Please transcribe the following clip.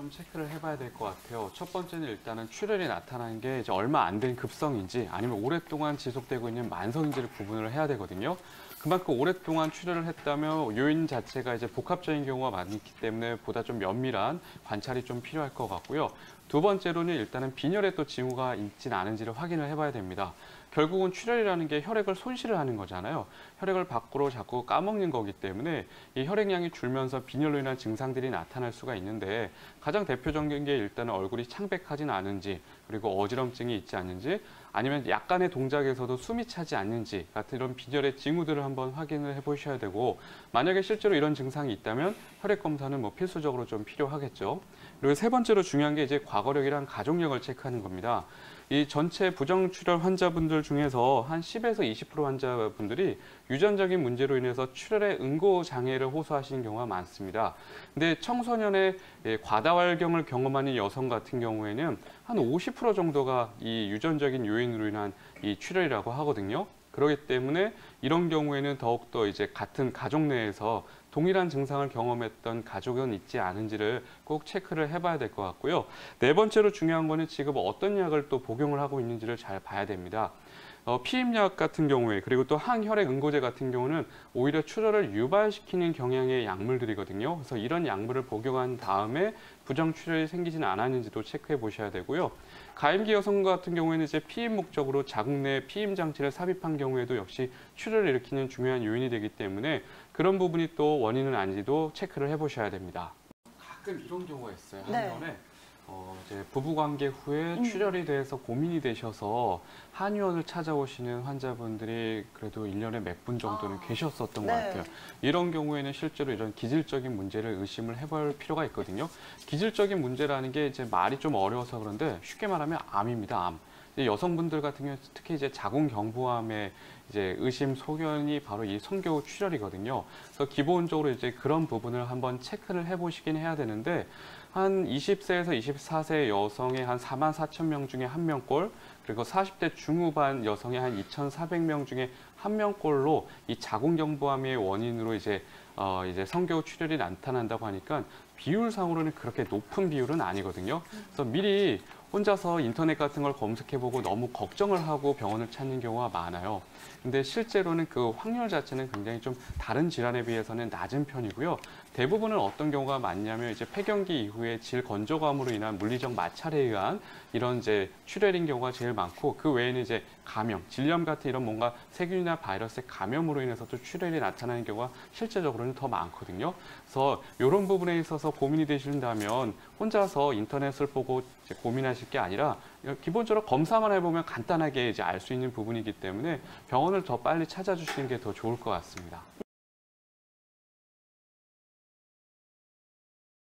좀 체크를 해봐야 될 것 같아요. 첫 번째는 일단은 출혈이 나타나는 게 이제 얼마 안 된 급성인지 아니면 오랫동안 지속되고 있는 만성인지를 구분을 해야 되거든요. 그만큼 오랫동안 출혈을 했다면 요인 자체가 이제 복합적인 경우가 많기 때문에 보다 좀 면밀한 관찰이 좀 필요할 것 같고요. 두 번째로는 일단은 빈혈에 또 징후가 있진 않은지를 확인을 해봐야 됩니다. 결국은 출혈이라는 게 혈액을 손실을 하는 거잖아요. 혈액을 밖으로 자꾸 까먹는 거기 때문에 이 혈액량이 줄면서 빈혈로 인한 증상들이 나타날 수가 있는데 가장 대표적인 게 일단은 얼굴이 창백하진 않은지 그리고 어지럼증이 있지 않는지 아니면 약간의 동작에서도 숨이 차지 않는지 같은 이런 빈혈의 징후들을 한번 확인을 해보셔야 되고 만약에 실제로 이런 증상이 있다면 혈액 검사는 뭐 필수적으로 좀 필요하겠죠. 그리고 세 번째로 중요한 게 이제 과거력이랑 가족력을 체크하는 겁니다. 이 전체 부정출혈 환자분들 중에서 한 10에서 20% 환자분들이 유전적인 문제로 인해서 출혈의 응고 장애를 호소하시는 경우가 많습니다. 근데 청소년의 과다활경을 경험하는 여성 같은 경우에는 한 50% 정도가 이 유전적인 요인으로 인한 이 출혈이라고 하거든요. 그렇기 때문에 이런 경우에는 더욱더 이제 같은 가족 내에서 동일한 증상을 경험했던 가족은 있지 않은지를 꼭 체크를 해봐야 될 것 같고요. 네 번째로 중요한 거는 지금 어떤 약을 또 복용을 하고 있는지를 잘 봐야 됩니다. 피임약 같은 경우에 그리고 또 항혈액 응고제 같은 경우는 오히려 출혈을 유발시키는 경향의 약물들이거든요. 그래서 이런 약물을 복용한 다음에 부정출혈이 생기지는 않았는지도 체크해 보셔야 되고요. 가임기 여성 같은 경우에는 이제 피임 목적으로 자궁 내 피임 장치를 삽입한 경우에도 역시 출혈을 일으키는 중요한 요인이 되기 때문에 그런 부분이 또 원인은 아닌지도 체크를 해보셔야 됩니다. 가끔 이런 경우가 있어요. 한의원에 이제 부부관계 후에 출혈이 돼서 고민이 되셔서 한의원을 찾아오시는 환자분들이 그래도 1년에 몇 분 정도는 계셨었던 것 같아요. 이런 경우에는 실제로 이런 기질적인 문제를 의심을 해볼 필요가 있거든요. 기질적인 문제라는 게 이제 말이 좀 어려워서 그런데 쉽게 말하면 암입니다, 암. 여성분들 같은 경우 특히 이제 자궁경부암의 이제 의심 소견이 바로 이 성교우 출혈이거든요. 그래서 기본적으로 이제 그런 부분을 한번 체크를 해보시긴 해야 되는데 한 20세에서 24세 여성의 한 44,000명 중에 1명꼴 그리고 40대 중후반 여성의 한 2,400명 중에 1명꼴로 이 자궁경부암의 원인으로 이제 성교우 출혈이 나타난다고 하니까 비율상으로는 그렇게 높은 비율은 아니거든요. 그래서 미리 혼자서 인터넷 같은 걸 검색해보고 너무 걱정을 하고 병원을 찾는 경우가 많아요. 근데 실제로는 그 확률 자체는 굉장히 좀 다른 질환에 비해서는 낮은 편이고요. 대부분은 어떤 경우가 많냐면 이제 폐경기 이후에 질 건조감으로 인한 물리적 마찰에 의한 이런 이제 출혈인 경우가 제일 많고 그 외에는 이제 감염, 질염 같은 이런 뭔가 세균이나 바이러스의 감염으로 인해서도 출혈이 나타나는 경우가 실제적으로는 더 많거든요. 그래서 이런 부분에 있어서 고민이 되신다면 혼자서 인터넷을 보고 이제 고민하실 게 아니라 기본적으로 검사만 해보면 간단하게 이제 알 수 있는 부분이기 때문에 병원을 더 빨리 찾아주시는 게 더 좋을 것 같습니다.